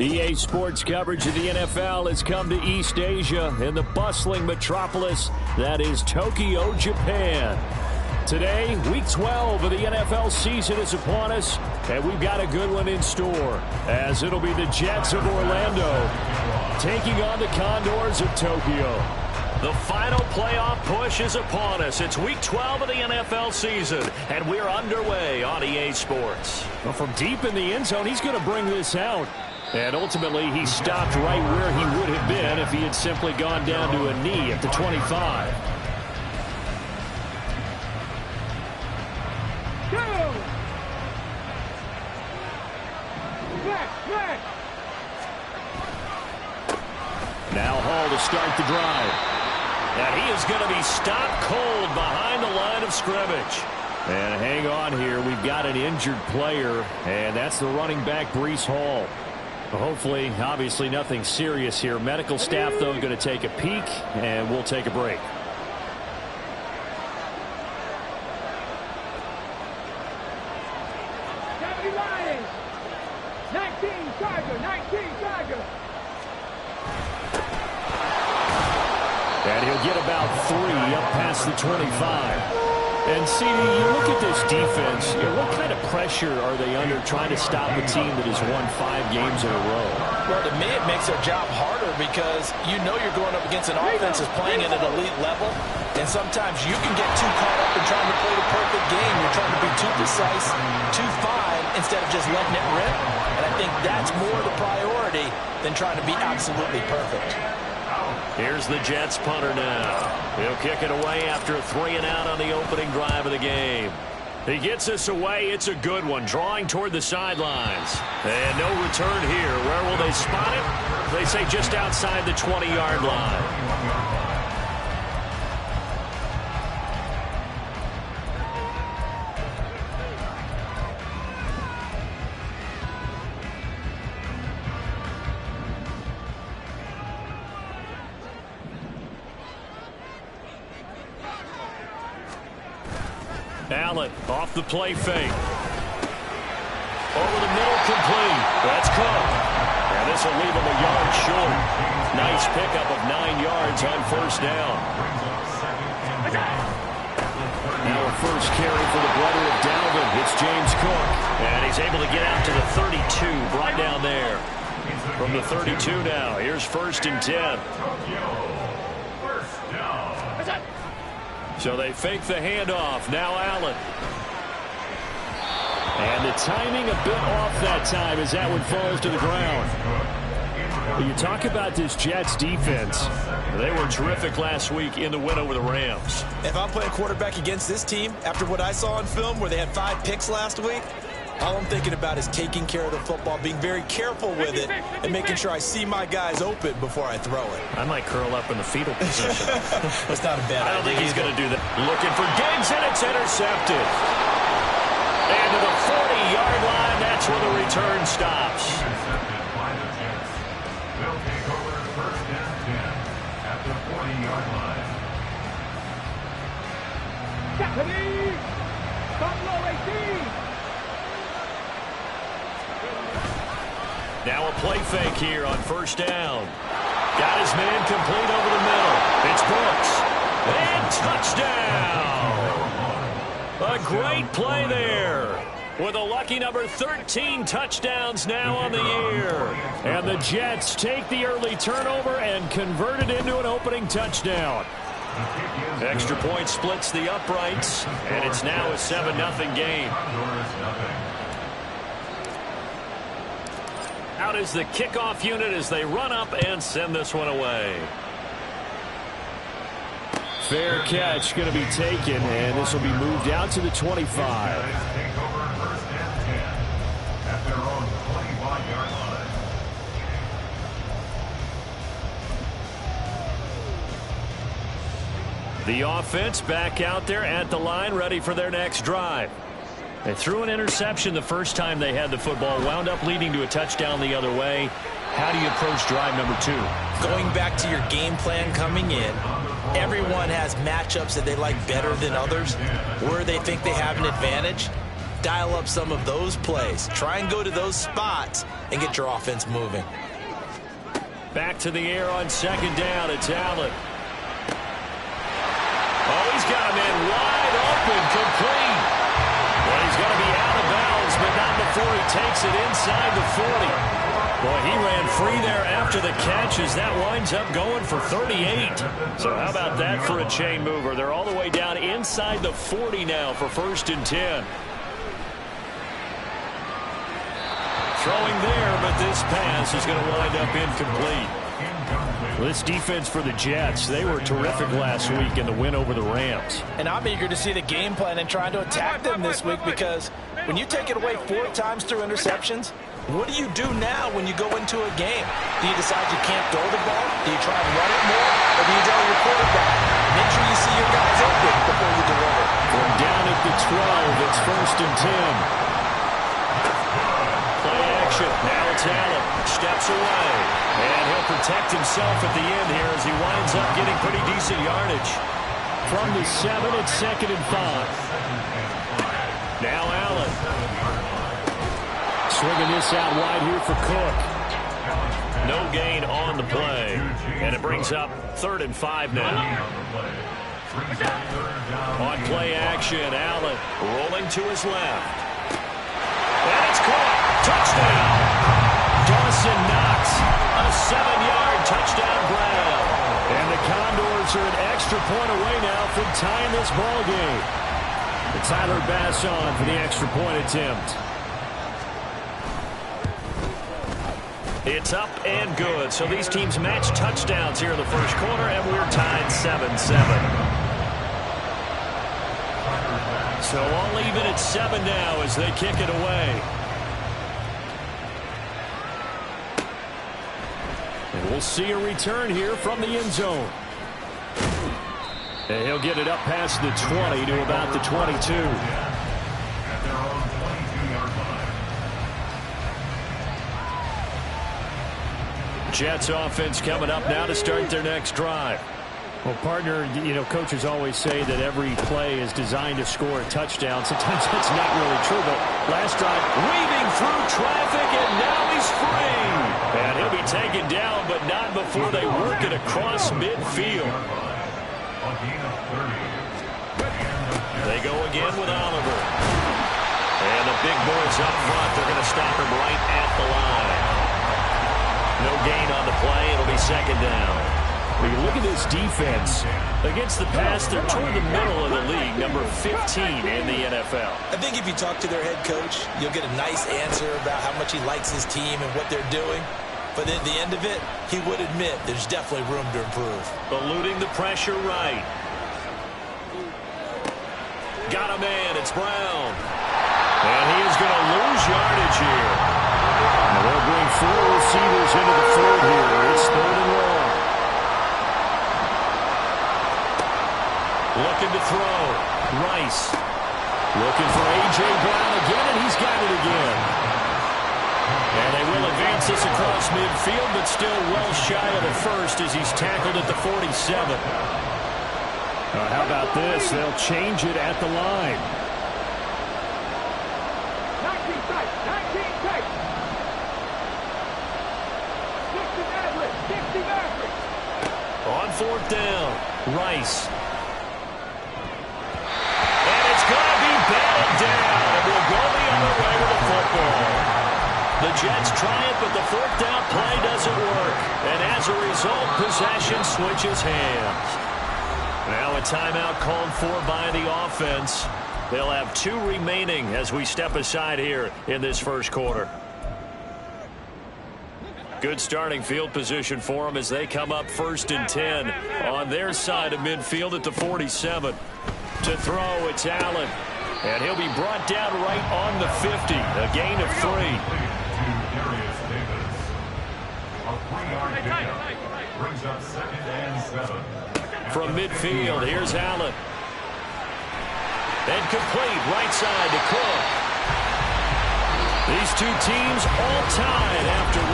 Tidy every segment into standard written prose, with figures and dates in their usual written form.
EA Sports coverage of the NFL has come to East Asia in the bustling metropolis that is Tokyo, Japan. Today, Week 12 of the NFL season is upon us, and we've got a good one in store, as it'll be the Jets of Orlando taking on the Condors of Tokyo. The final playoff push is upon us. It's Week 12 of the NFL season, and we're underway on EA Sports. Well, from deep in the end zone, he's going to bring this out. And ultimately, he stopped right where he would have been if he had simply gone down to a knee at the 25. Now Hall to start the drive. And he is going to be stopped cold behind the line of scrimmage. And hang on here. We've got an injured player, and that's the running back, Breece Hall. Hopefully, obviously, nothing serious here. Medical staff, though, going to take a peek, and we'll take a break. And he'll get about 3 up past the 25. And, CD, you look at this defense, what kind of pressure are they under trying to stop a team that has won 5 games in a row? Well, to me, it makes their job harder because you know you're going up against an offense that's playing at an elite level, and sometimes you can get too caught up in trying to play the perfect game. You're trying to be too precise, too fine, instead of just letting it rip. And I think that's more the priority than trying to be absolutely perfect. Here's the Jets punter now. He'll kick it away after a 3-and-out on the opening drive of the game. He gets us away. It's a good one, drawing toward the sidelines. And no return here. Where will they spot it? They say just outside the 20-yard line. Allen off the play fake. Over the middle, complete. That's Cook. And this will leave him a yard short. Nice pickup of 9 yards on first down. Now a first carry for the brother of Dalvin. It's James Cook. And he's able to get out to the 32. Brought down there. From the 32 now. Here's 1st and 10. So they fake the handoff. Now Allen. And the timing a bit off that time as that one falls to the ground. You talk about this Jets defense. They were terrific last week in the win over the Rams. If I'm playing quarterback against this team, after what I saw on film where they had 5 picks last week, all I'm thinking about is taking care of the football, being very careful with it, and making sure I see my guys open before I throw it. I might curl up in the fetal position. That's not a bad idea. I don't think he's going to do that. Looking for Diggs, and it's intercepted. And to the 40-yard line, that's where the return stops. Will take over 1st and 10 at the 40-yard line. Japanese! Buffalo 18! Now a play fake here on first down. Got his man complete over the middle. It's Brooks. And touchdown! A great play there. With a lucky number 13 touchdowns now on the year. And the Jets take the early turnover and convert it into an opening touchdown. Extra point splits the uprights, and it's now a 7-0 game. Out is the kickoff unit as they run up and send this one away. Fair catch going to be taken, and this will be moved out to the 25. The offense back out there at the line, ready for their next drive. They threw an interception the first time they had the football, wound up leading to a touchdown the other way. How do you approach drive number 2? Going back to your game plan coming in, everyone has matchups that they like better than others, where they think they have an advantage. dial up some of those plays. Try and go to those spots and get your offense moving. Back to the air on second down. It's Allen. Oh, he's got a man wide open, complete. Well, he's going to be out of bounds, but not before he takes it inside the 40. Boy, he ran free there after the catch as that winds up going for 38. So how about that for a chain mover? They're all the way down inside the 40 now for 1st and 10. Throwing there, but this pass is going to wind up incomplete. Well, this defense for the Jets, they were terrific last week in the win over the Rams. And I'm eager to see the game plan and trying to attack them this week, because when you take it away 4 times through interceptions, what do you do now when you go into a game? Do you decide you can't throw the ball? Do you try and run it more? Or do you tell your quarterback, make sure you see your guys open before you deliver? From down at the 12, it's 1st and 10. Now it's Allen. Steps away. And he'll protect himself at the end here as he winds up getting pretty decent yardage. From the 7, it's 2nd and 5. Now Allen. Swinging this out wide here for Cook. No gain on the play. And it brings up 3rd and 5 now. On play action, Allen rolling to his left. And it's caught. Touchdown! Dawson Knox, a 7-yard touchdown grab. And the Condors are an extra point away now from tying this ball game. And Tyler Bass on for the extra point attempt. It's up and good. So these teams match touchdowns here in the first quarter, and we're tied 7-7. So all even at 7 now as they kick it away. And we'll see a return here from the end zone. And he'll get it up past the 20 to about the 22. At their own 22-yard line. Jets offense coming up now to start their next drive. Well, partner, you know, coaches always say that every play is designed to score a touchdown. Sometimes that's not really true, but last drive, weaving through traffic, and now he's free. And he'll be taken down, but not before they work it across midfield. They go again with Oliver. And the big boys up front, they're going to stop him right at the line. No gain on the play. It'll be 2nd down. When you look at this defense, against the pass, they're toward the middle of the league, number 15 in the NFL. I think if you talk to their head coach, you'll get a nice answer about how much he likes his team and what they're doing. But at the end of it, he would admit there's definitely room to improve. Eluding the pressure right. Got a man, it's Brown. And he is going to lose yardage here. Now they'll bring 4 receivers into the field here. It's 3rd and long. Looking to throw. Rice. Looking for A.J. Brown again, and he's got it again. And they will advance this across midfield, but still well shy of the first as he's tackled at the 47. How about this? They'll change it at the line. 19 tight, 19 tight. 60 Maverick, 60 Maverick. On 4th down, Rice. And it's going to be batted down, and we'll go the other way with the football. The Jets try it, but the 4th down play doesn't work. And as a result, possession switches hands. Now a timeout called for by the offense. They'll have 2 remaining as we step aside here in this first quarter. Good starting field position for them as they come up 1st and 10 on their side of midfield at the 47. To throw, it's Allen. And he'll be brought down right on the 50. A gain of 3. Brings up 2nd and 7. From midfield, here's Allen. And complete, right side to Cook. These 2 teams all tied after 1.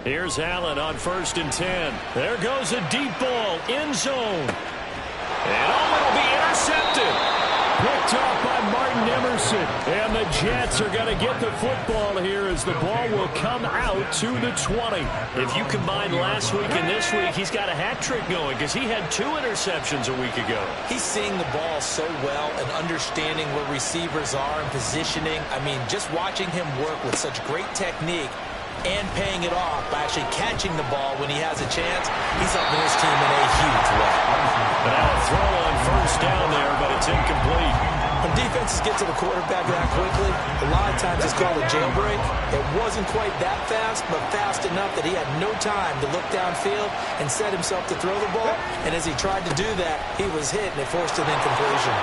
Here's Allen on 1st and 10. There goes a deep ball, end zone. And it'll be intercepted. Picked off by Martin Emerson. And the Jets are going to get the football here as the ball will come out to the 20. If you combine last week and this week, he's got a hat trick going because he had 2 interceptions a week ago. He's seeing the ball so well and understanding where receivers are and positioning. I mean, just watching him work with such great technique and paying it off by actually catching the ball when he has a chance, he's helping his team in a huge way. Now a throw on 1st down there, but it's incomplete. When defenses get to the quarterback that quickly, a lot of times it's called a jailbreak. It wasn't quite that fast, but fast enough that he had no time to look downfield and set himself to throw the ball. And as he tried to do that, he was hit and it forced an incompletion.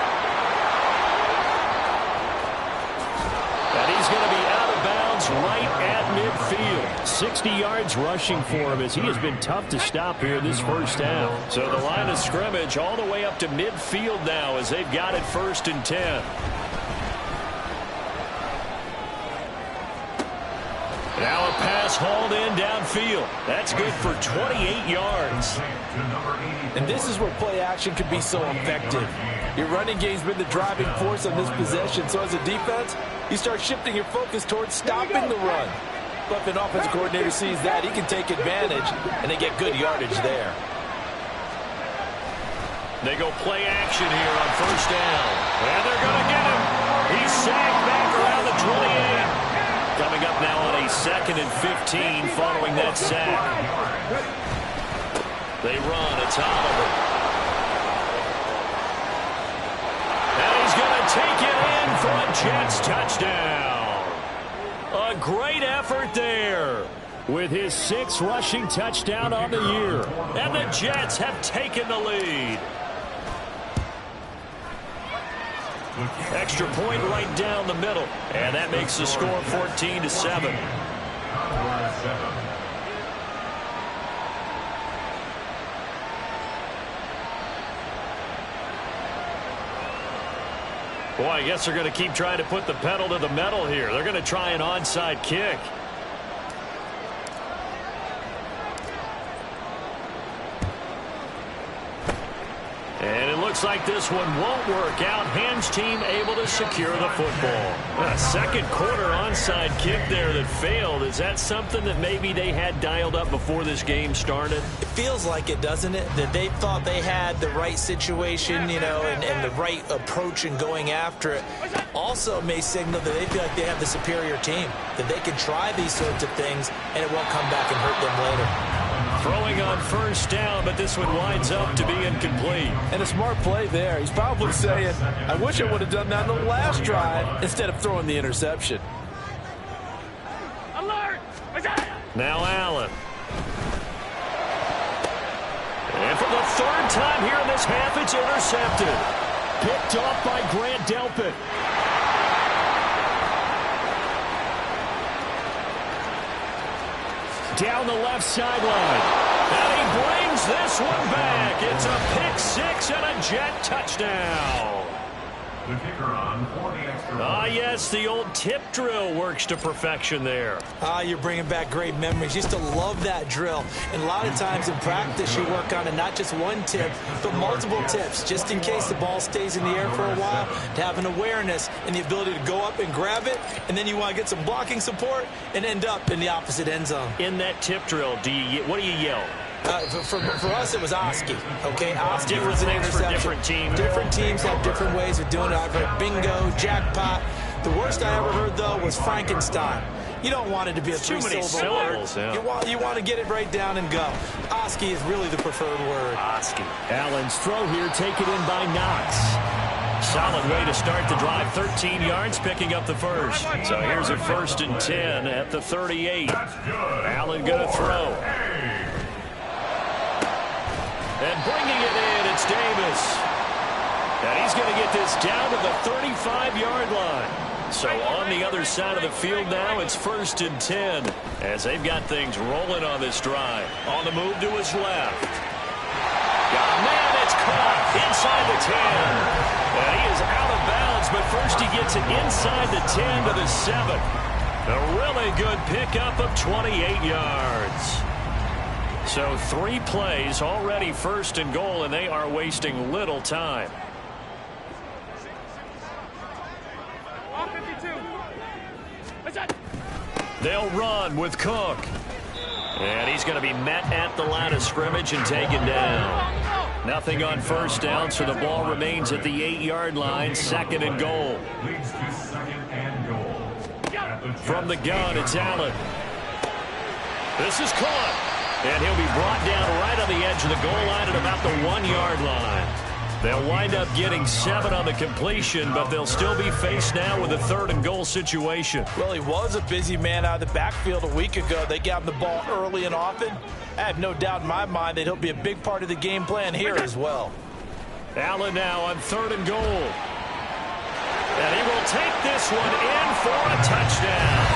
And he's going to be out of bounds right at midfield. 60 yards rushing for him as he has been tough to stop here this first half. So the line of scrimmage all the way up to midfield now as they've got it 1st and 10. Now a pass hauled in downfield. That's good for 28 yards. And this is where play action can be so effective. Your running game's been the driving force on this possession. So as a defense, you start shifting your focus towards stopping the run. But if an offensive coordinator sees that, he can take advantage, and they get good yardage there. They go play action here on 1st down. And they're going to get him. He's sacked back around the 28. Coming up now on a 2nd and 15 following that sack. They run. It's Oliver. And he's going to take it in for a Jets touchdown. A great effort there with his 6th rushing touchdown on the year. And the Jets have taken the lead. Extra point right down the middle. And that makes the score 14-7. Boy, I guess they're going to keep trying to put the pedal to the metal here. They're going to try an onside kick. And it looks like this one won't work out. Hams team able to secure the football. A 2nd quarter onside kick there that failed. Is that something that maybe they had dialed up before this game started? It feels like it, doesn't it? That they thought they had the right situation, you know, and the right approach in going after it. Also may signal that they feel like they have the superior team, that they can try these sorts of things and it won't come back and hurt them later. Throwing on 1st down, but this one winds up to be incomplete. And a smart play there. He's probably saying, I wish I would have done that in the last drive instead of throwing the interception. Alert! Now Allen. And for the 3rd time here in this half, it's intercepted. Picked off by Grant Delpit. Down the left sideline. And he brings this one back. It's a pick 6 and a Jet touchdown. The kicker on 40 extra. Yes, the old tip drill works to perfection there. You're bringing back great memories. Used to love that drill. And a lot of times in practice, you work on it, not just one tip, but multiple tips, just in case the ball stays in the air for a while, to have an awareness and the ability to go up and grab it, and then you want to get some blocking support and end up in the opposite end zone. In that tip drill, what do you yell? For us, it was Oski. Okay, Oski Different was an things for interception. different teams. Different teams have different ways of doing it. I've heard bingo, jackpot. The worst I ever heard, though, was Frankenstein. You don't want it to be a Too many three-syllable syllables, word. yeah. You want to get it right down and go. Oski is really the preferred word. Oski. Allen's throw here taken in by Knox. Solid way to start the drive. 13 yards, picking up the first. So here's a 1st and 10 at the 38. Allen going to throw. And bringing it in, it's Davis. And he's going to get this down to the 35-yard line. So on the other side of the field now, it's 1st and 10 as they've got things rolling on this drive. On the move to his left. Got a man that's caught inside the 10. And he is out of bounds, but first he gets it inside the 10 to the 7. A really good pickup of 28 yards. So 3 plays already first and goal, and they are wasting little time. They'll run with Cook. And he's going to be met at the line of scrimmage and taken down. Nothing on first down, so the ball remains at the 8-yard line, second and goal. Leads to second and goal. From the gun, it's Allen. This is caught. And he'll be brought down right on the edge of the goal line at about the 1-yard line. They'll wind up getting 7 on the completion, but they'll still be faced now with a 3rd and goal situation. Well, he was a busy man out of the backfield a week ago. They got him the ball early and often. I have no doubt in my mind that he'll be a big part of the game plan here as well. Allen now on 3rd and goal. And he will take this one in for a touchdown.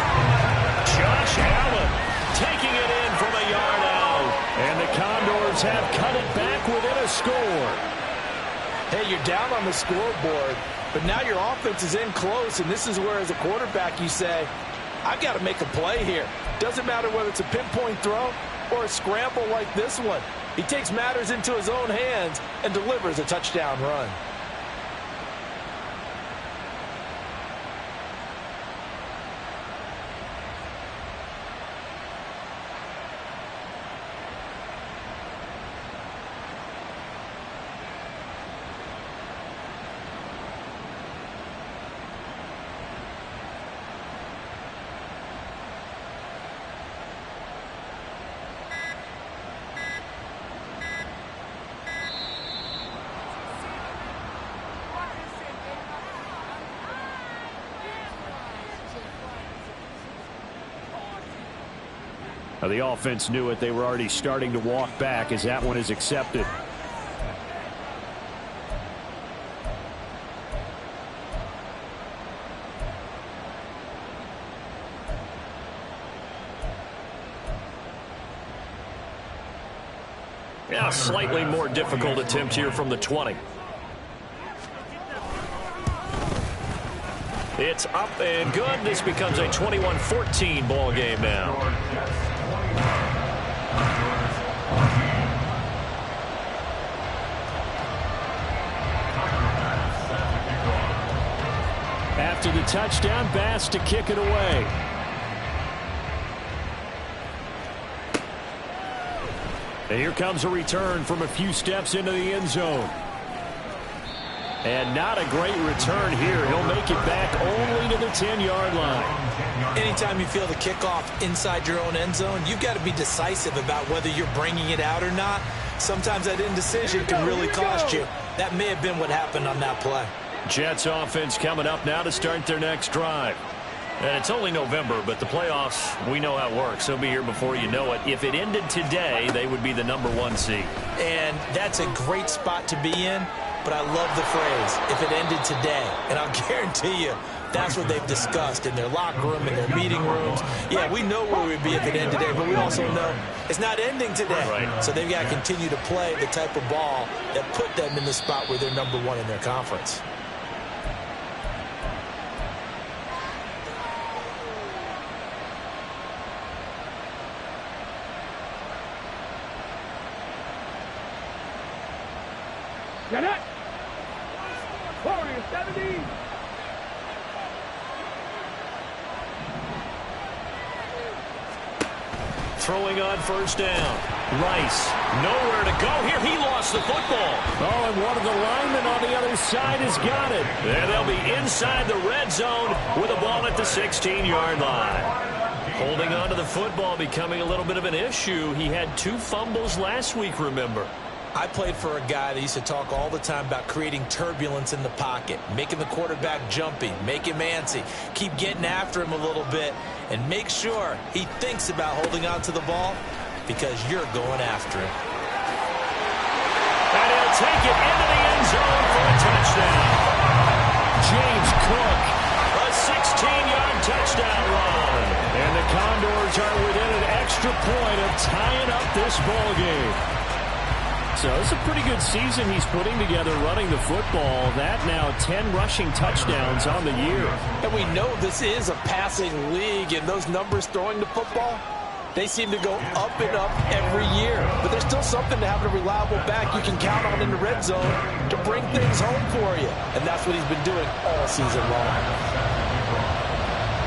Josh Allen taking it in from a yard out. And the Condors have cut it back within a score. Hey, you're down on the scoreboard, but now your offense is in close, and this is where, as a quarterback, you say, I've got to make a play here. Doesn't matter whether it's a pinpoint throw or a scramble like this one. He takes matters into his own hands and delivers a touchdown run. The offense knew it. They were already starting to walk back as that one is accepted. Yeah, slightly more difficult attempt here from the 20. It's up and good. This becomes a 21-14 ball game now. After the touchdown, Bass to kick it away. And here comes a return from a few steps into the end zone. And not a great return here. He'll make it back only to the 10-yard line. Anytime you feel the kickoff inside your own end zone, you've got to be decisive about whether you're bringing it out or not. Sometimes that indecision can really cost you. That may have been what happened on that play. Jets offense coming up now to start their next drive. And it's only November, but the playoffs, we know how it works. They'll be here before you know it. If it ended today, they would be the #1 seed. And that's a great spot to be in, but I love the phrase, if it ended today. And I'll guarantee you, that's what they've discussed in their locker room, in their meeting rooms. Yeah, we know where we'd be if it ended today, but we also know it's not ending today. Right. So they've got to continue to play the type of ball that put them in the spot where they're #1 in their conference. Get it! 40-70. Throwing on first down. Rice, nowhere to go here. He lost the football. Oh, and one of the linemen on the other side has got it. And they'll be inside the red zone with a ball at the 16-yard line. Holding on to the football becoming a little bit of an issue. He had 2 fumbles last week, remember. I played for a guy that used to talk all the time about creating turbulence in the pocket, making the quarterback jumpy, make him antsy, keep getting after him a little bit, and make sure he thinks about holding on to the ball because you're going after him. And he'll take it into the end zone for a touchdown. James Cook, a 16-yard touchdown run. And the Condors are within an extra point of tying up this ball game. So it's a pretty good season he's putting together running the football. That now 10 rushing touchdowns on the year. And we know this is a passing league, and those numbers throwing the football, they seem to go up and up every year. But there's still something to having a reliable back you can count on in the red zone to bring things home for you. And that's what he's been doing all season long.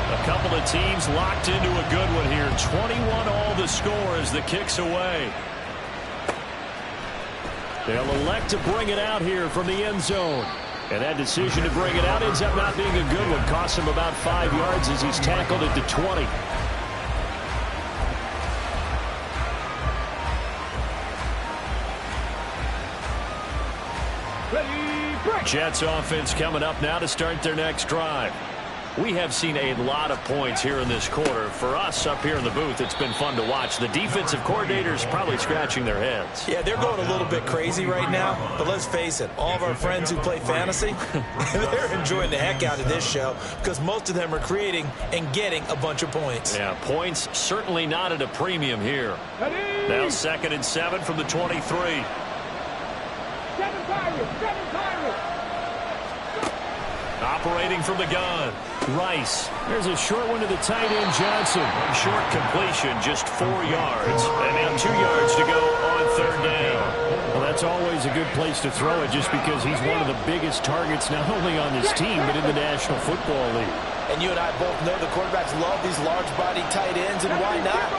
A couple of teams locked into a good one here. 21 all the score as the kick's away. They'll elect to bring it out here from the end zone. And that decision to bring it out ends up not being a good one. Costs him about 5 yards as he's tackled at the 20. Jets offense coming up now to start their next drive. We have seen a lot of points here in this quarter. For us up here in the booth, it's been fun to watch. The defensive coordinators probably scratching their heads. Yeah, they're going a little bit crazy right now. But let's face it, all of our friends who play fantasy, they're enjoying the heck out of this show because most of them are creating and getting a bunch of points. Yeah, points certainly not at a premium here. Now 2nd and 7 from the 23. 7 Pirates! 7 Pirates! Operating from the gun. Rice. There's a short one to the tight end, Johnson. Short completion, just 4 yards. And now 2 yards to go on 3rd down. Well, that's always a good place to throw it just because he's one of the biggest targets not only on this team but in the National Football League. And you and I both know the quarterbacks love these large-body tight ends, and why not?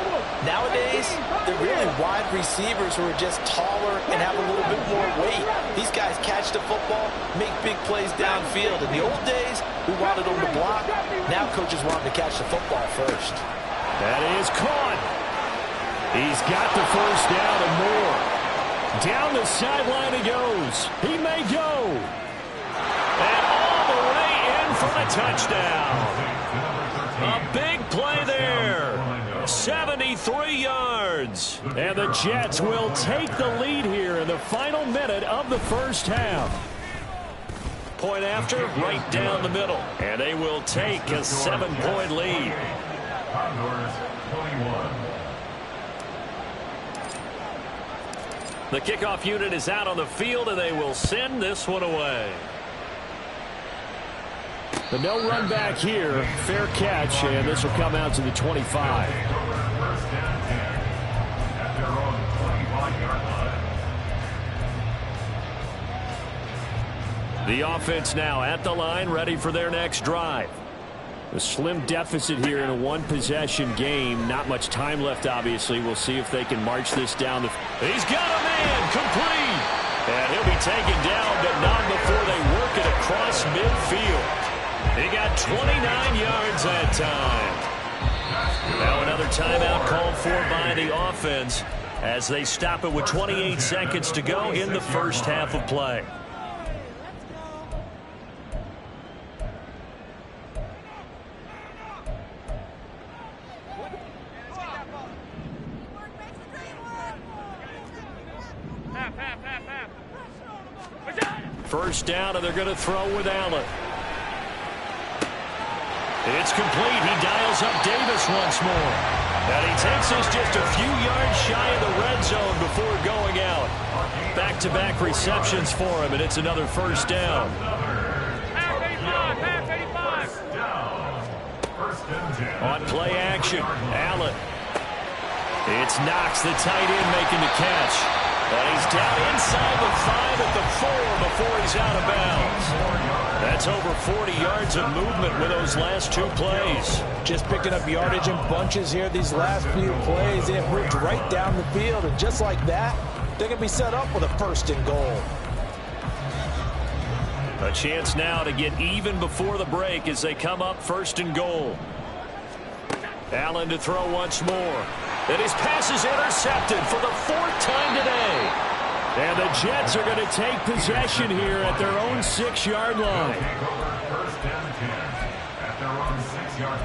Nowadays, they're really wide receivers who are just taller and have a little bit more weight. These guys catch the football, make big plays downfield. In the old days, we wanted them to block. Now coaches want them to catch the football first. That is caught. He's got the first down and more. Down the sideline he goes. He may go. And all the way in for a touchdown. A big play there. 73 yards. And the Jets will take the lead here in the final minute of the first half. Point after, right down the middle. And they will take a 7-point lead. Condors 21. The kickoff unit is out on the field, and they will send this one away. The no run back here, fair catch, and this will come out to the 25. First down 10 at their own 25-yard line. The offense now at the line, ready for their next drive. A slim deficit here in a one-possession game. Not much time left, obviously. We'll see if they can march this down. He's got a man, complete. And he'll be taken down, but not before they work it across midfield. He got 29 yards that time. Now another timeout called for by the offense as they stop it with 28 seconds to go in the first half of play. First down, and they're going to throw with Allen. It's complete. He dials up Davis once more. And he takes us just a few yards shy of the red zone before going out. Back-to-back receptions for him, and it's another first down. On play action, Allen. It's Knox, the tight end, making the catch. And he's down inside the 5 at the 4 before he's out of bounds. That's over 40 yards of movement with those last 2 plays. Just picking up yardage in bunches here. These last few plays, they have moved right down the field. And just like that, they're going to be set up with a 1st and goal. A chance now to get even before the break as they come up 1st and goal. Allen to throw once more. And his pass is intercepted for the 4th time today. And the Jets are going to take possession here at their own 6-yard line. First down 10 at their own 6-yard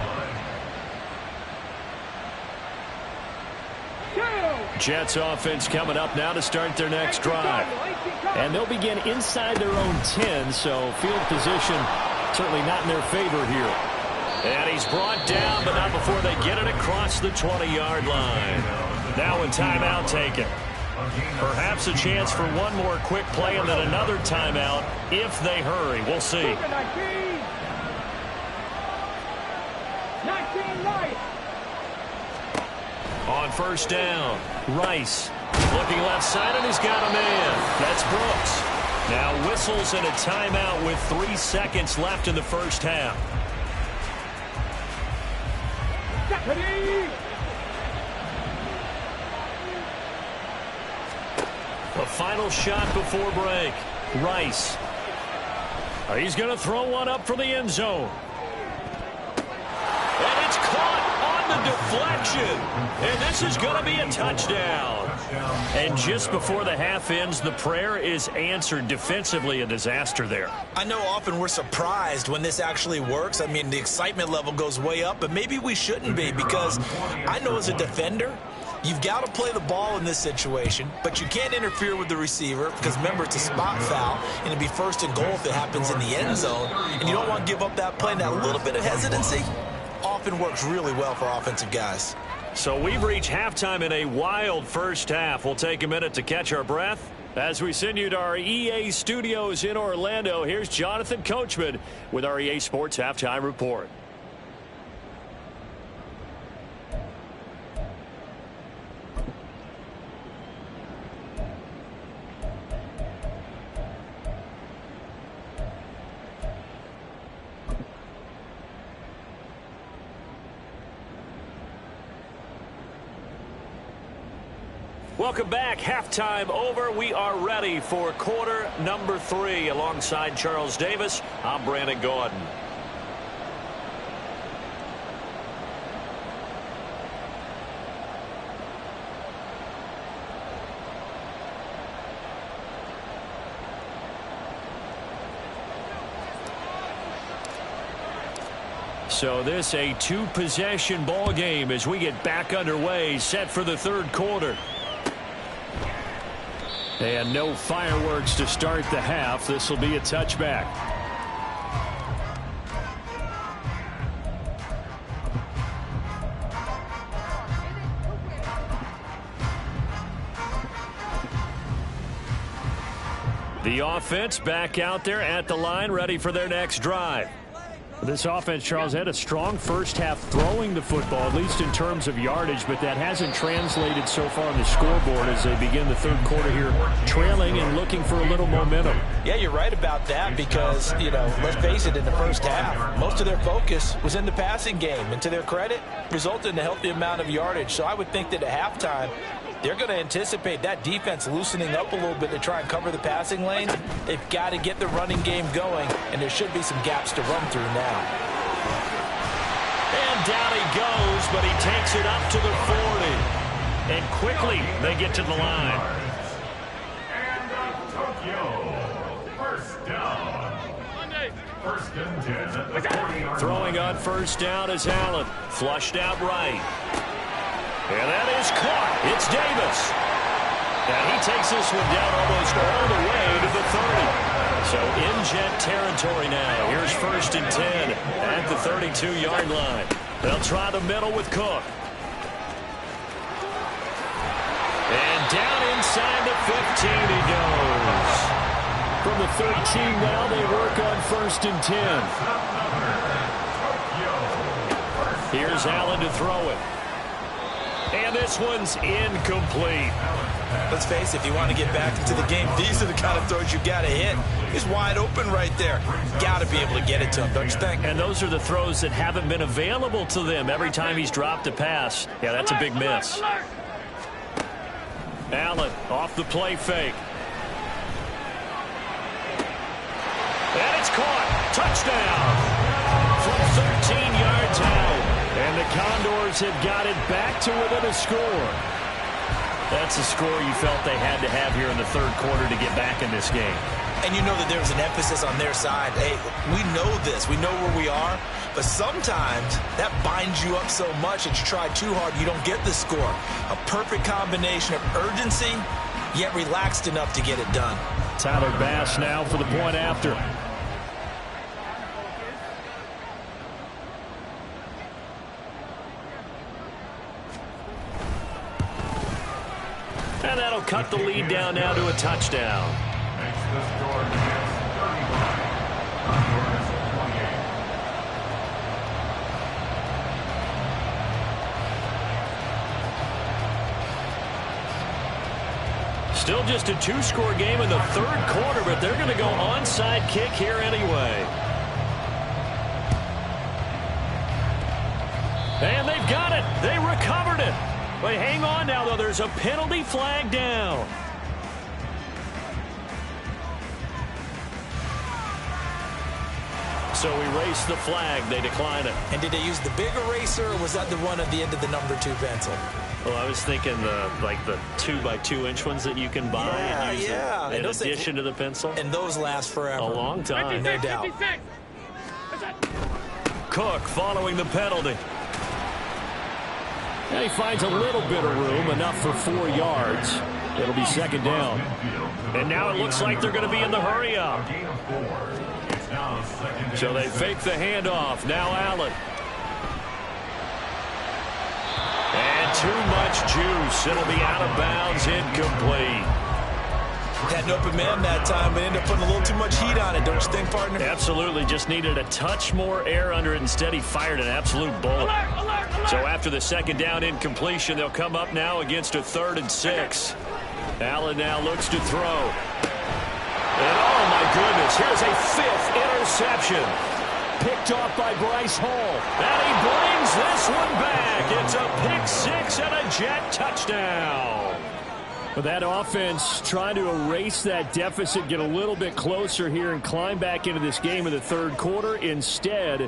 line. Jets offense coming up now to start their next drive. And they'll begin inside their own 10, so field position certainly not in their favor here. And he's brought down, but not before they get it across the 20-yard line. Now a timeout taken. Perhaps a chance for one more quick play and then another timeout if they hurry. We'll see. 19 right. On first down, Rice looking left side, and he's got a man. That's Brooks. Now whistles and a timeout with 3 seconds left in the first half. Deputy. The final shot before break. Rice. He's going to throw one up for the end zone. And it's caught on the deflection. And this is going to be a touchdown. And just before the half ends, the prayer is answered. Defensively, a disaster there. I know often we're surprised when this actually works. I mean, the excitement level goes way up, but maybe we shouldn't be, because I know as a defender, you've got to play the ball in this situation, but you can't interfere with the receiver because, remember, it's a spot foul, and it'd be first and goal if it happens in the end zone, and you don't want to give up that play. And that little bit of hesitancy often works really well for offensive guys. So we've reached halftime in a wild first half. We'll take a minute to catch our breath as we send you to our EA studios in Orlando. Here's Jonathan Coachman with our EA Sports Halftime Report. Welcome back. Halftime over. We are ready for quarter number 3. Alongside Charles Davis, I'm Brandon Gordon. So this a 2-possession ball game as we get back underway, set for the third quarter. And no fireworks to start the half. This will be a touchback. The offense back out there at the line, ready for their next drive. This offense, Charles, had a strong first half throwing the football, at least in terms of yardage, but that hasn't translated so far on the scoreboard as they begin the third quarter here, trailing and looking for a little momentum. Yeah, you're right about that because, let's face it, in the first half, most of their focus was in the passing game, and to their credit, resulted in a healthy amount of yardage. So I would think that at halftime, they're going to anticipate that defense loosening up a little bit to try and cover the passing lane. They've got to get the running game going, and there should be some gaps to run through now. And down he goes, but he takes it up to the 40. And quickly, they get to the line. And Tokyo, first down. First and 10 at the 40-yard Throwing on first down is Allen. Flushed out right. And that is caught. It's Davis. And he takes this one down almost all the way to the 30. So in jet territory now. Here's first and 10 at the 32-yard line. They'll try the middle with Cook. And down inside the 15 he goes. From the 13 now they work on first and 10. Here's Allen to throw it. And this one's incomplete. Let's face it, if you want to get back into the game, these are the kind of throws you got to hit. He's wide open right there. Got to be able to get it to him, don't you think? And those are the throws that haven't been available to them every time he's dropped a pass. Yeah, that's a big miss. Allen off the play fake. And it's caught. Touchdown. From 13 yards out. And the Condors have got it back to within a score. That's a score you felt they had to have here in the third quarter to get back in this game. And you know that there's an emphasis on their side. Hey, we know this. We know where we are. But sometimes that binds you up so much that you try too hard, you don't get the score. A perfect combination of urgency, yet relaxed enough to get it done. Tyler Bass now for the point after. And that'll cut the lead down now to a touchdown. Makes the score 35. Condors 28. Still just a two-score game in the third quarter, but they're going to go onside kick here anyway. And they've got it. They recovered it. But hang on now, though. There's a penalty flag down. So erase the flag. They decline it. And did they use the big eraser, or was that the one at the end of the number 2 pencil? Well, I was thinking the 2x2-inch ones that you can buy and use in addition to the pencil. And those last forever. A long time. No doubt. Cook following the penalty. And he finds a little bit of room, enough for 4 yards. It'll be second down. And now it looks like they're going to be in the hurry-up. So they fake the handoff. Now Allen. And too much juice. It'll be out of bounds, incomplete. Had an open man that time, but ended up putting a little too much heat on it. Don't you think, partner? Absolutely. Just needed a touch more air under it. Instead, he fired an absolute bullet. So after the second down incompletion, they'll come up now against a 3rd and 6. Allen now looks to throw. And oh, my goodness, here's a 5th interception. Picked off by Bryce Hall. And he brings this one back. It's a pick 6 and a Jet touchdown. But that offense trying to erase that deficit, get a little bit closer here and climb back into this game in the third quarter. Instead,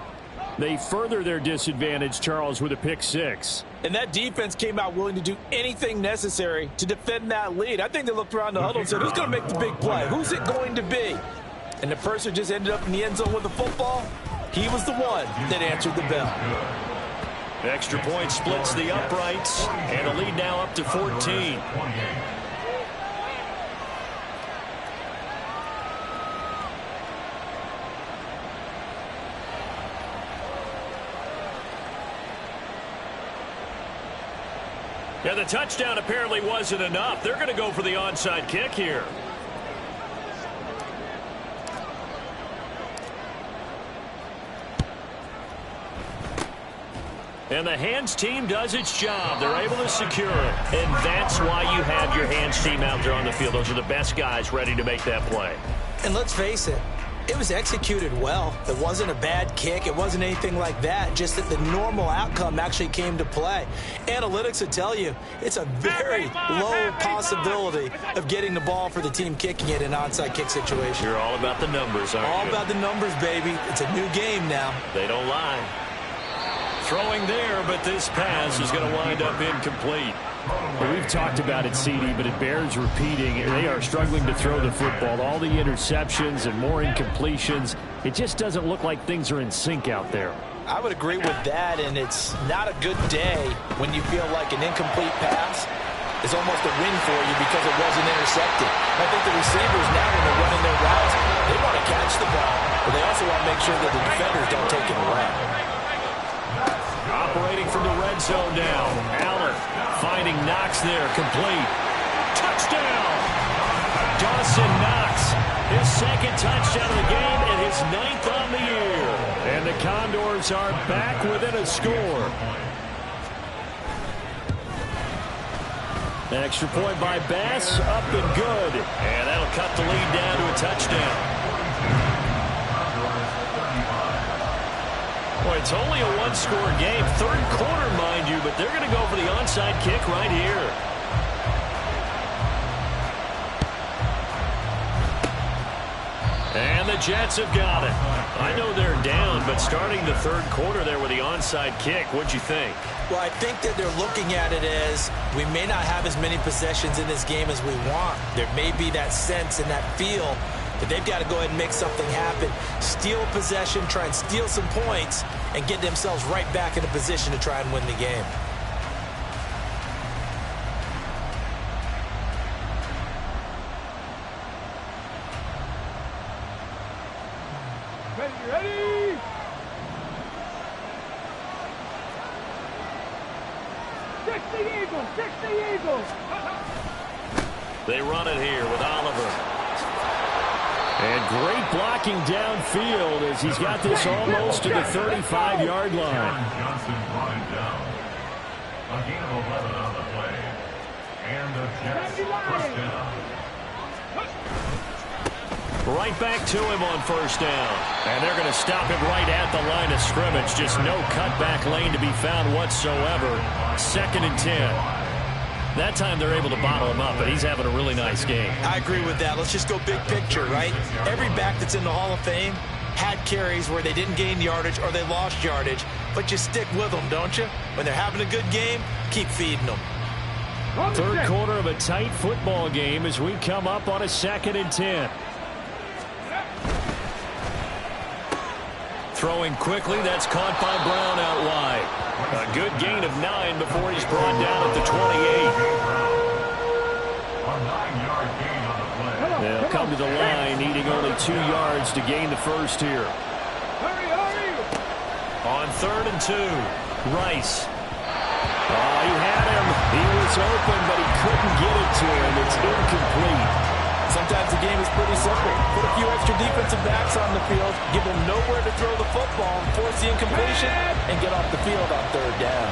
they further their disadvantage, Charles, with a pick 6. And that defense came out willing to do anything necessary to defend that lead. I think they looked around the huddle and said, who's going to make the big play? Who's it going to be? And the person who just ended up in the end zone with the football, he was the one that answered the bell. Extra point splits the uprights, and a lead now up to 14. Yeah, the touchdown apparently wasn't enough. They're going to go for the onside kick here. And the hands team does its job. They're able to secure it. And that's why you have your hands team out there on the field. Those are the best guys ready to make that play. And let's face it, it was executed well. It wasn't a bad kick. It wasn't anything like that. Just that the normal outcome actually came to play. Analytics will tell you it's a very low possibility of getting the ball for the team kicking it in an onside kick situation. You're all about the numbers, aren't you? All about the numbers, baby. It's a new game now. They don't lie. Throwing there, but this pass is going to wind up incomplete. Well, we've talked about it, CD, but it bears repeating. They are struggling to throw the football. All the interceptions and more incompletions. It just doesn't look like things are in sync out there. I would agree with that, and it's not a good day when you feel like an incomplete pass is almost a win for you because it wasn't intercepted. I think the receivers now, when they're running their routes, they want to catch the ball, but they also want to make sure that the defenders don't take it away. Operating from the red zone now. Allen finding Knox there, complete. Touchdown! Dawson Knox, his second touchdown of the game and his 9th on the year. And the Condors are back within a score. Extra point by Bass, up and good. And that'll cut the lead down to a touchdown. Boy, it's only a one-score game. Third quarter, mind you, but they're going to go for the onside kick right here. And the Jets have got it. I know they're down, but starting the third quarter there with the onside kick, what'd you think? Well, I think that they're looking at it as we may not have as many possessions in this game as we want. There may be that sense and that feel that they've got to go ahead and make something happen, steal a possession, try and steal some points, and get themselves right back in a position to try and win the game. Ready? 60 Eagles! 60 Eagles! They run it here with Oliver. And great blocking downfield as he's got this almost to the 35-yard line. Johnson brought him down. A gain of 11 on the play. And the Jets first down. Right back to him on first down. And they're going to stop him right at the line of scrimmage. Just no cutback lane to be found whatsoever. 2nd and 10. That time they're able to bottle him up, but he's having a really nice game. I agree with that. Let's just go big picture, right? Every back that's in the Hall of Fame had carries where they didn't gain yardage or they lost yardage, but you stick with them, don't you? When they're having a good game, keep feeding them. Third quarter of a tight football game as we come up on a 2nd and 10. Throwing quickly, that's caught by Brown out wide. A good gain of 9 before he's brought down at the 28. A 9-yard gain on the play. They'll come to the line, needing only 2 yards to gain the first here. On 3rd and 2, Rice. Oh, he had him. He was open, but he couldn't get it to him. It's incomplete. Sometimes the game is pretty simple. Put a few extra defensive backs on the field, give them nowhere to throw the football, force the incompletion, and get off the field on 3rd down.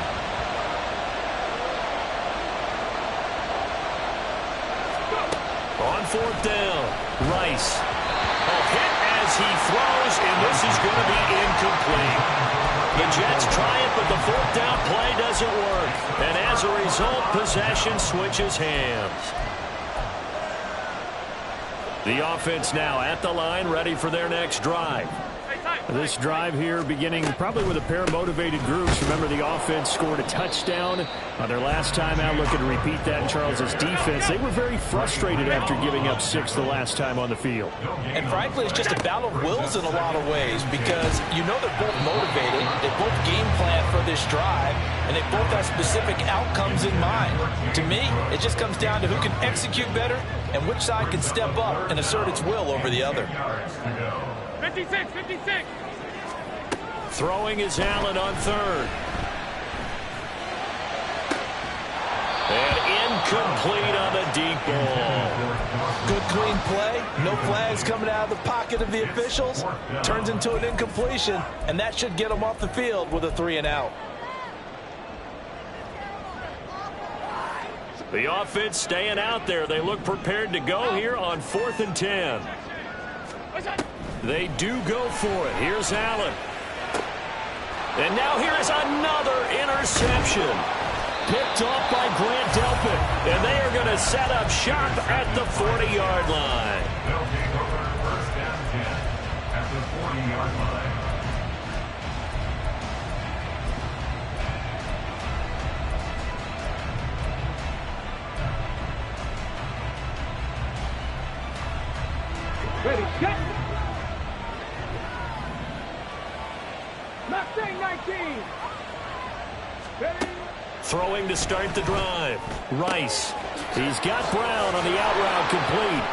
On 4th down, Rice. A hit as he throws, and this is going to be incomplete. The Jets try it, but the 4th down play doesn't work. And as a result, possession switches hands. The offense now at the line, ready for their next drive. This drive here beginning probably with a pair of motivated groups. Remember, the offense scored a touchdown on their last time out. Looking to repeat that in Charles's defense. They were very frustrated after giving up 6 the last time on the field. And frankly, it's just a battle of wills in a lot of ways because you know they're both motivated. They both game plan for this drive, and they both have specific outcomes in mind. To me, it just comes down to who can execute better and which side can step up and assert its will over the other. 56, 56. Throwing is Allen on 3rd. And incomplete on the deep ball. Good clean play. No flags coming out of the pocket of the officials. Turns into an incompletion, and that should get them off the field with a 3 and out. The offense staying out there. They look prepared to go here on 4th and 10. They do go for it. Here's Allen. And now here is another interception. Picked off by Grant Delpit. And they are going to set up shop at the 40-yard line. They'll take over 1st and 10 at the 40-yard line. Ready, set. Mustang 19. Ready. Throwing to start the drive. Rice. He's got Brown on the out route complete.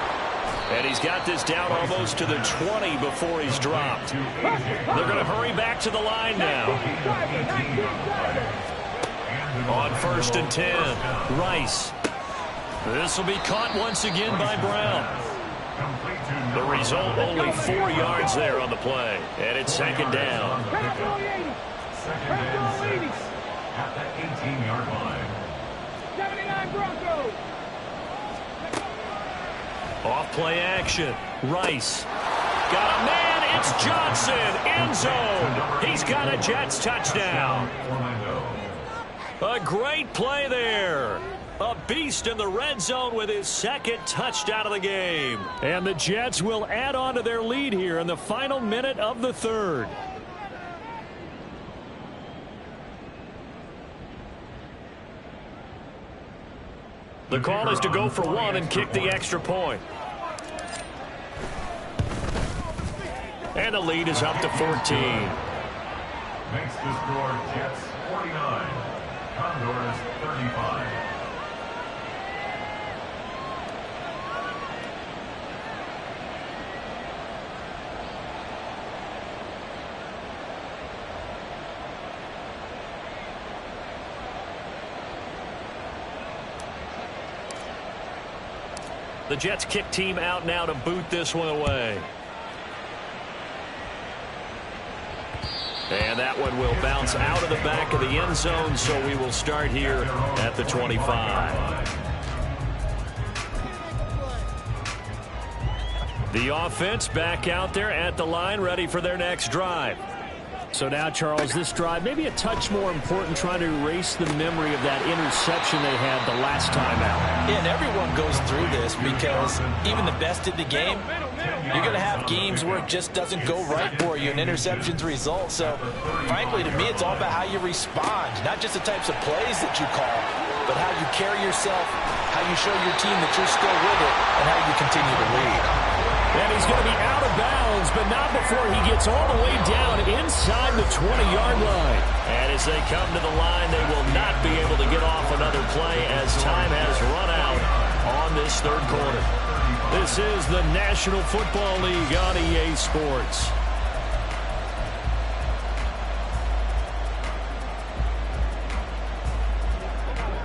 And he's got this down almost to the 20 before he's dropped. They're going to hurry back to the line now. On 1st and 10, Rice. This will be caught once again by Brown. The result, only 4 yards there on the play. And it's 2nd down. Second and 6 at the 18-yard line. 79 Broncos. Off play action. Rice. Got a man. It's Johnson. End zone. He's got a Jets touchdown. A great play there. A beast in the red zone with his 2nd touchdown of the game. And the Jets will add on to their lead here in the final minute of the 3rd. The call is to go for 1 and kick the extra point. And the lead is up to 14. Makes the score Jets 49, Condors 35. The Jets kick team out now to boot this one away. And that one will bounce out of the back of the end zone, so we will start here at the 25. The offense back out there at the line, ready for their next drive. So now, Charles, this drive maybe a touch more important, trying to erase the memory of that interception they had the last time out. Yeah, and everyone goes through this because even the best in the game, you're going to have games where it just doesn't go right for you and interceptions result. So, frankly, to me, it's all about how you respond, not just the types of plays that you call, but how you carry yourself, how you show your team that you're still with it, and how you continue to lead. And he's going to be out of bounds, but not before he gets all the way down inside the 20-yard line. And as they come to the line, they will not be able to get off another play as time has run out on this third quarter. This is the National Football League on EA Sports.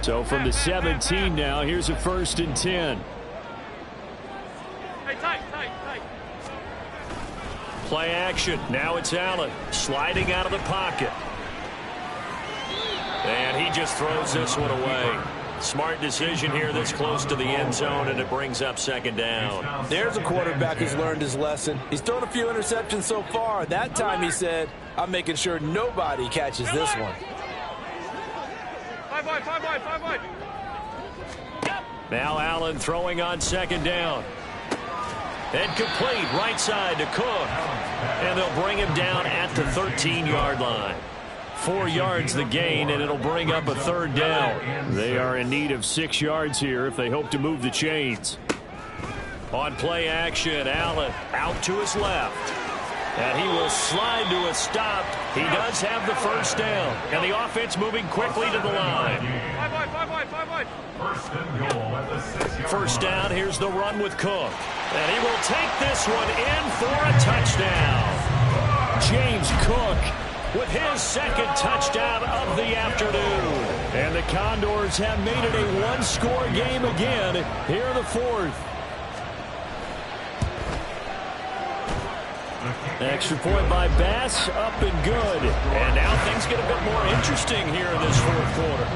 So from the 17 now, here's a 1st and 10. Tight. Play action. Now it's Allen sliding out of the pocket. And he just throws this one away. Smart decision here this close to the end zone, and it brings up 2nd down. There's a quarterback who's learned his lesson. He's thrown a few interceptions so far. That time he said, I'm making sure nobody catches this one. 5 wide. Now Allen throwing on 2nd down. And complete right side to Cook. And they'll bring him down at the 13-yard line. 4 yards the gain, and it'll bring up a 3rd down. They are in need of 6 yards here if they hope to move the chains. On play action, Allen out to his left. And he will slide to a stop. He does have the 1st down. And the offense moving quickly to the line. 5 wide. 1st down, here's the run with Cook. And he will take this one in for a touchdown. James Cook with his 2nd touchdown of the afternoon. And the Condors have made it a one-score game again here in the 4th. Extra point by Bass, up and good. And now things get a bit more interesting here in this 4th quarter.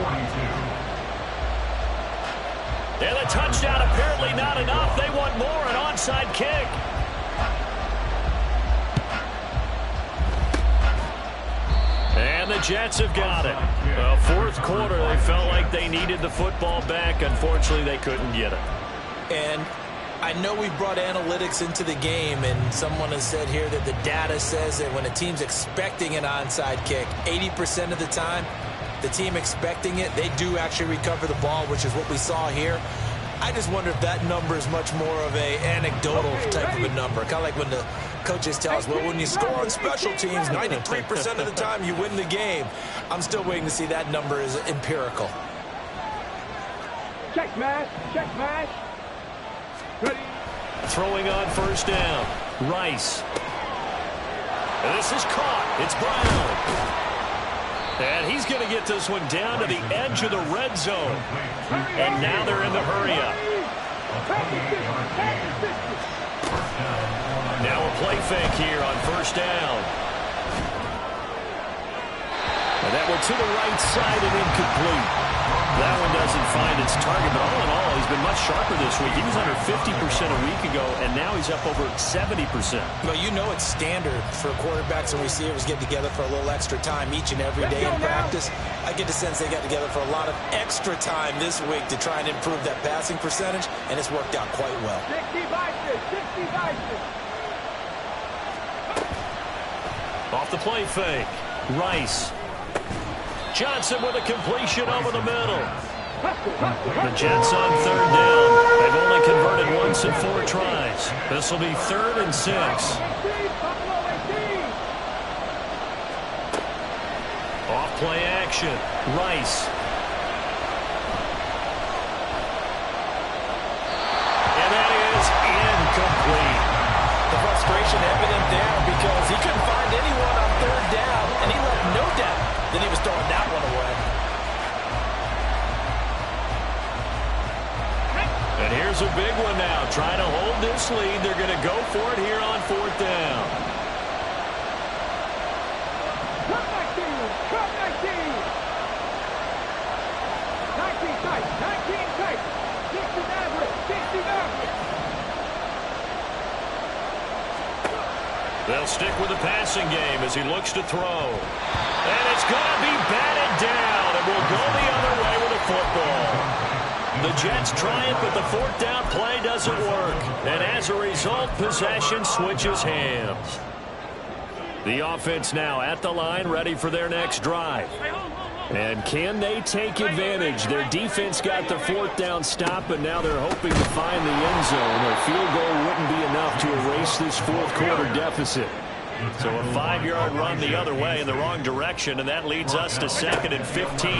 And the touchdown apparently not enough. They want more, an onside kick. And the Jets have got it. Well, 4th quarter, they felt like they needed the football back. Unfortunately, they couldn't get it. And I know we brought analytics into the game, and someone has said here that the data says that when a team's expecting an onside kick, 80% of the time, the team expecting it, they do actually recover the ball, which is what we saw here. I just wonder if that number is much more of a anecdotal type of a number. Kind of like when the coaches tell us, well, when you score on special teams, 93% of the time you win the game. I'm still waiting to see that number is empirical. Check mash. Ready. Throwing on 1st down. Rice. And this is caught. It's Brown. And he's going to get this one down to the edge of the red zone. And now they're in the hurry-up. Now a play fake here on 1st down. And that one to the right side and incomplete. That one doesn't find its target, but all in all, he's been much sharper this week. He was under 50% a week ago, and now he's up over 70%. Well, you know it's standard for quarterbacks and receivers get together for a little extra time each and every day in practice. I get the sense they got together for a lot of extra time this week to try and improve that passing percentage, and it's worked out quite well. 60 biceps. Off the play fake. Rice. Johnson with a completion over the middle. The Jets on 3rd down. They've only converted once in 4 tries. This will be 3rd and 6. Off play action. Rice. And that is incomplete. The frustration evident there because he couldn't find anyone on 3rd down, and he left no doubt that he was throwing that one away. And here's a big one now. Trying to hold this lead. They're going to go for it here on 4th down. Come back to you. Come back to you. 19 tight. 19 tight. 60 average. 60 average. They'll stick with the passing game as he looks to throw. And it's going to be batted down. And will go the other way with the football. The Jets try it, but the 4th down play doesn't work. And as a result, possession switches hands. The offense now at the line, ready for their next drive. And can they take advantage? Their defense got the 4th down stop, but now they're hoping to find the end zone. A field goal wouldn't be enough to erase this 4th quarter deficit. So a 5-yard run the other way in the wrong direction, and that leads us to 2nd and 15.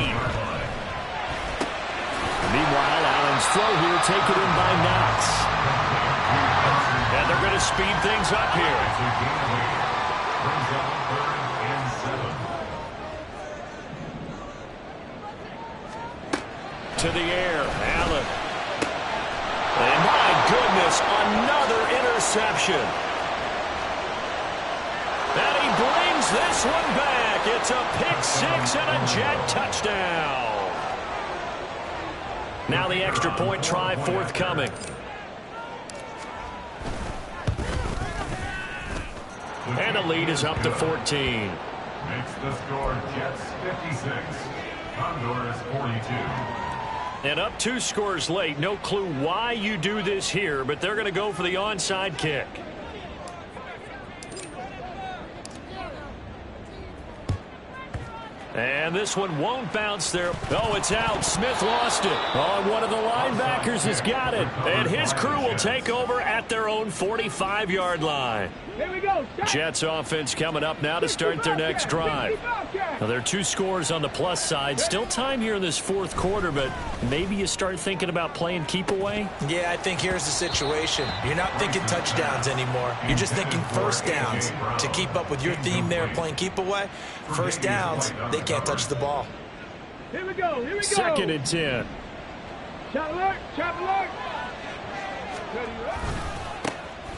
Meanwhile, Allen's throw here taken in by Knox. And they're going to speed things up here. To the air, Allen. And my goodness, another interception. And he brings this one back. It's a pick 6 and a Jet touchdown. Now the extra point try forthcoming. And the lead is up to 14. Makes the score Jets 56, Condors 42. And up 2 scores late. No clue why you do this here, but they're going to go for the onside kick. And this one won't bounce there. Oh, it's out. Smith lost it. Oh, and one of the linebackers has got it. And his crew will take over at their own 45-yard line. Here we go. Jets offense coming up now to start their next drive. Now, there are 2 scores on the plus side. Still time here in this 4th quarter, but maybe you start thinking about playing keep away? Yeah, I think here's the situation. You're not thinking touchdowns anymore. You're just thinking first downs. To keep up with your theme there, playing keep away, first downs, they can't touch the ball. Here we go. Here we go. 2nd and 10. Shot alert. Shot alert.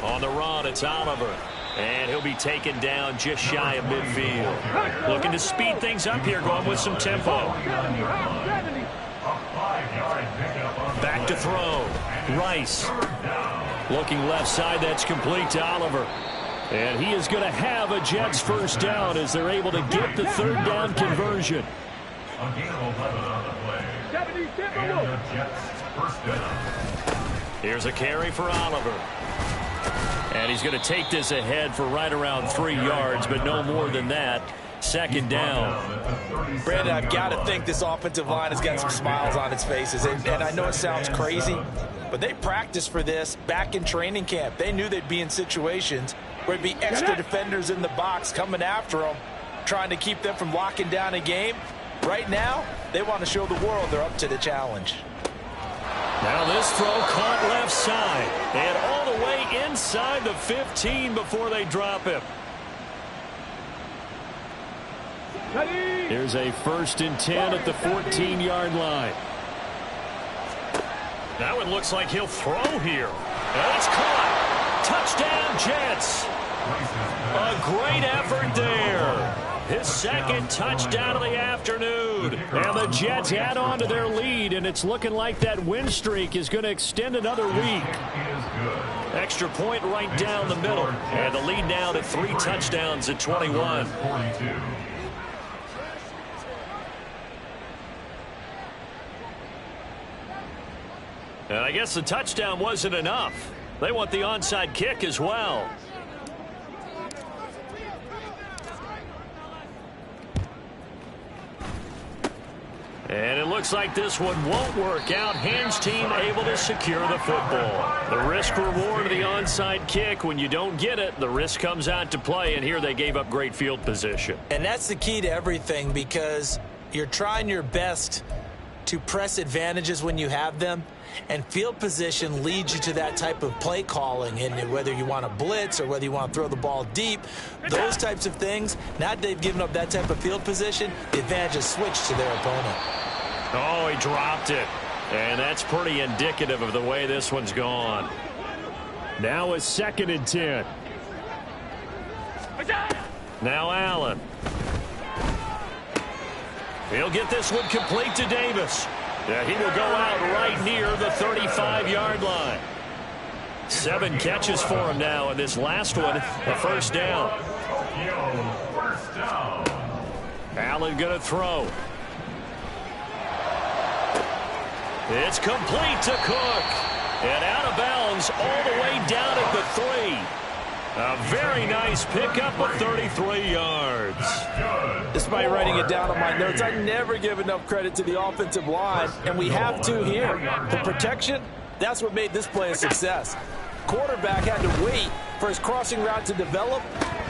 On the run, it's Oliver. And he'll be taken down just shy of midfield. Looking to speed things up here, going with some tempo. Back to throw. Rice. Looking left side, that's complete to Oliver. And he is going to have a Jets first down as they're able to get the 3rd down conversion. A gain of 11 on the play. And the Jets first down. Here's a carry for Oliver. And he's going to take this ahead for right around 3 yards, but no more than that. 2nd down. Brandon, I've got to think this offensive line has got some smiles on its faces. And I know it sounds crazy, but they practiced for this back in training camp. They knew they'd be in situations where there'd be extra defenders in the box coming after them, trying to keep them from locking down a game. Right now, they want to show the world they're up to the challenge. Now this throw caught left side and all the way inside the 15 before they drop him. Here's a 1st and 10 at the 14-yard line. That one looks like he'll throw here. And it's caught. Touchdown, Jets. A great effort there. His 2nd touchdown of the afternoon. And the Jets add on to their lead, and it's looking like that win streak is going to extend another week. Extra point right down the middle. And the lead now to 3 touchdowns at 21. And I guess the touchdown wasn't enough. They want the onside kick as well. And it looks like this one won't work out. Hands team able to secure the football. The risk reward of the onside kick. When you don't get it, the risk comes out to play. And here they gave up great field position. And that's the key to everything, because you're trying your best to press advantages when you have them. And field position leads you to that type of play calling. And whether you want to blitz or whether you want to throw the ball deep, those types of things, now that they've given up that type of field position, the advantage is switched to their opponent. Oh, he dropped it. And that's pretty indicative of the way this one's gone. Now a 2nd and 10. Now Allen. He'll get this one complete to Davis. Yeah, he will go out right near the 35-yard line. 7 catches for him now, and this last one, a first down. Allen going to throw. It's complete to Cook. And out of bounds all the way down at the 3. A very nice pickup of 33 yards. Despite writing it down on my notes, I never give enough credit to the offensive line, and we have to here. The protection, that's what made this play a success. Quarterback had to wait for his crossing route to develop,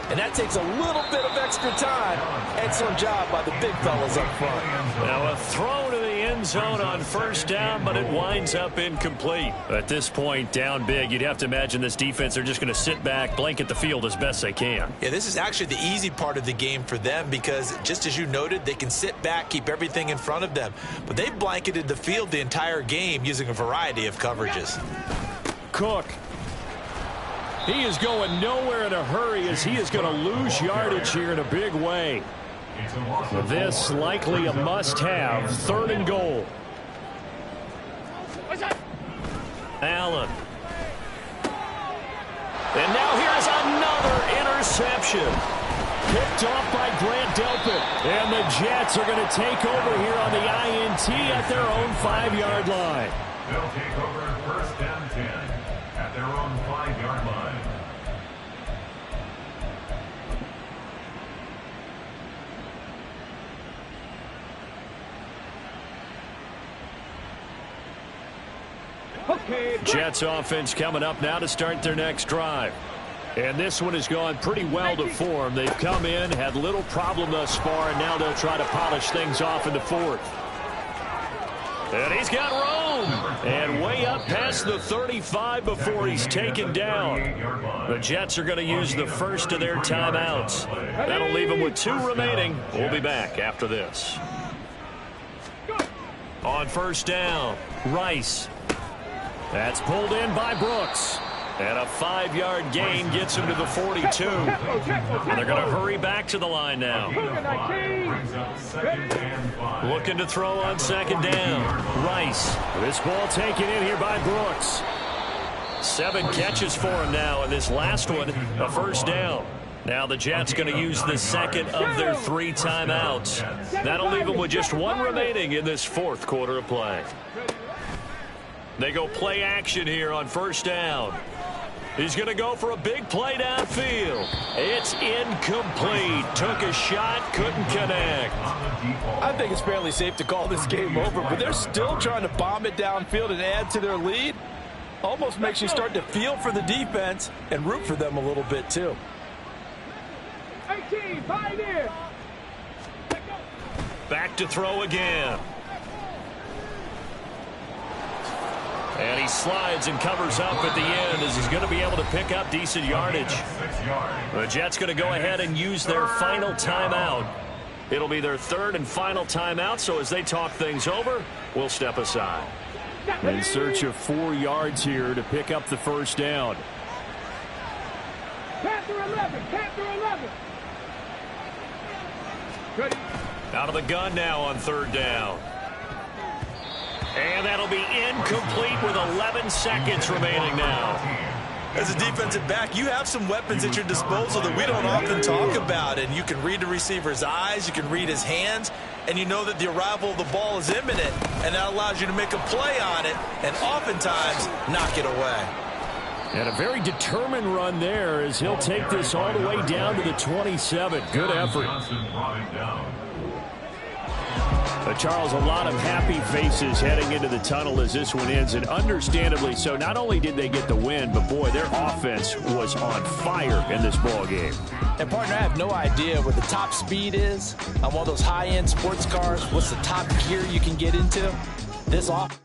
and that takes a little bit of extra time. Excellent job by the big fellas up front. Now a throw to the end zone on first down, but it winds up incomplete. At this point, down big, you'd have to imagine this defense are just going to sit back, blanket the field as best they can. Yeah, this is actually the easy part of the game for them because, just as you noted, they can sit back, keep everything in front of them. But they've blanketed the field the entire game using a variety of coverages. Cook. He is going nowhere in a hurry as he is going to lose yardage here in a big way. This likely a must-have. 3rd and goal. Allen. And now here's another interception. Picked off by Grant Delpit. And the Jets are going to take over here on the INT at their own 5-yard line. They'll take over 1st and 10 at their own 5-yard line. Jets offense coming up now to start their next drive. And this one has gone pretty well to form. They've come in, had little problem thus far, and now they'll try to polish things off in the 4th. And he's got room. And way up past the 35 before he's taken down. The Jets are going to use the first of their timeouts. That'll leave them with 2 remaining. We'll be back after this. On first down, Rice. That's pulled in by Brooks. And a 5-yard gain gets him to the 42. And they're going to hurry back to the line now. Looking to throw on 2nd down. Rice. This ball taken in here by Brooks. 7 catches for him now, and this last one, a first down. Now the Jets going to use the 2nd of their 3 timeouts. That'll leave them with just 1 remaining in this 4th quarter of play. They go play action here on first down. He's going to go for a big play downfield. It's incomplete. Took a shot, couldn't connect. I think it's fairly safe to call this game over, but they're still trying to bomb it downfield and add to their lead. Almost makes you start to feel for the defense and root for them a little bit too. 18, find it. Back to throw again. And he slides and covers up at the end as he's going to be able to pick up decent yardage. The Jets going to go ahead and use their final timeout. It'll be their 3rd and final timeout, so as they talk things over, we'll step aside. In search of 4 yards here to pick up the first down. Panther 11, Panther 11. Good. Out of the gun now on 3rd down. And that'll be incomplete with 11 seconds remaining now. As a defensive back, you have some weapons at your disposal that we don't often talk about. And you can read the receiver's eyes, you can read his hands, and you know that the arrival of the ball is imminent. And that allows you to make a play on it and oftentimes knock it away. And a very determined run there as he'll take this all the way down to the 27. Good effort. Charles, a lot of happy faces heading into the tunnel as this one ends, and understandably so. Not only did they get the win, but boy, their offense was on fire in this ball game. And partner, I have no idea what the top speed is on one of those high-end sports cars. What's the top gear you can get into? This offense